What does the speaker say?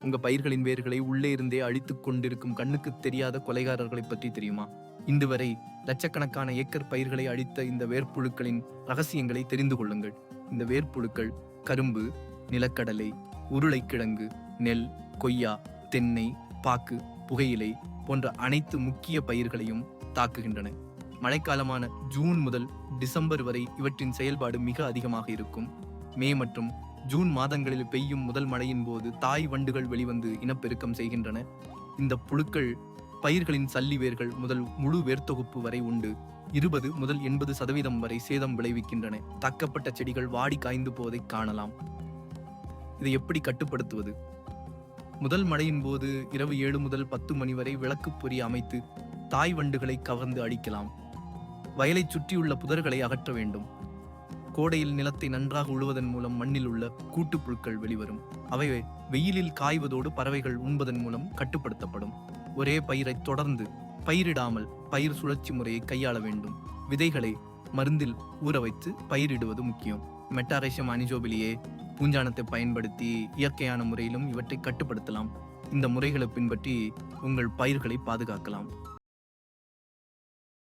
உங்க பயிர்களின் வேர்களை உள்ளே இருந்தே அழித்துக் கொண்டிருக்கும் கண்ணுக்கு தெரியாத கொலைகாரர்களை பற்றி தெரியுமா? இன்று வரை லட்சக்கணக்கான ஏக்கர் பயிர்களை அழித்த இந்த வேர்ப்புழுக்களின் ரகசியங்களை தெரிந்து கொள்ளுங்கள். இந்த வேர்ப்புழுக்கள் கரும்பு, நிலக்கடலை, உருளைக்கிழங்கு, நெல், கொய்யா, தென்னை, பாக்கு, புகையிலை போன்ற அனைத்து முக்கிய பயிர்களையும் தாக்குகின்றன. மழைக்காலமான ஜூன் முதல் டிசம்பர் வரை இவற்றின் செயல்பாடு மிக அதிகமாக இருக்கும். மே மற்றும் ஜூன் மாதங்களில் பெய்யும் முதல் மழையின் போது தாய் வண்டுகள் வெளிவந்து இனப்பெருக்கம் செய்கின்றன. இந்த புழுக்கள் பயிர்களின் சல்லி வேர்கள் முதல் முழு வேர்த்தொகுப்பு வரை உண்டு 20 முதல் 80% வரை சேதம் விளைவிக்கின்றன. தாக்கப்பட்ட செடிகள் வாடி காய்ந்து போவதை காணலாம். இதை எப்படி கட்டுப்படுத்துவது? முதல் மழையின் போது இரவு 7 முதல் 10 மணி வரை விளக்கு பொறி அமைத்து தாய் வண்டுகளை கவர்ந்து அடிக்கலாம். வயலை சுற்றியுள்ள புதர்களை அகற்ற வேண்டும். கோடையில் நிலத்தை நன்றாக உழுவதன் மூலம் மண்ணில் உள்ள கூட்டுப்புழுக்கள் வெளிவரும். அவை வெயிலில் காய்வதோடு பறவைகள் உண்பதன் மூலம் கட்டுப்படுத்தப்படும். ஒரே பயிரை தொடர்ந்து பயிரிடாமல் பயிர் சுழற்சி முறையை கையாள வேண்டும். விதைகளை மருந்தில் ஊற வைத்து பயிரிடுவது முக்கியம். மெட்டாரேஷியம் அனிஜோபிலியே பூஞ்சானத்தை பயன்படுத்தி இயற்கையான முறையிலும் இவற்றை கட்டுப்படுத்தலாம். இந்த முறைகளை பின்பற்றி உங்கள் பயிர்களை பாதுகாக்கலாம்.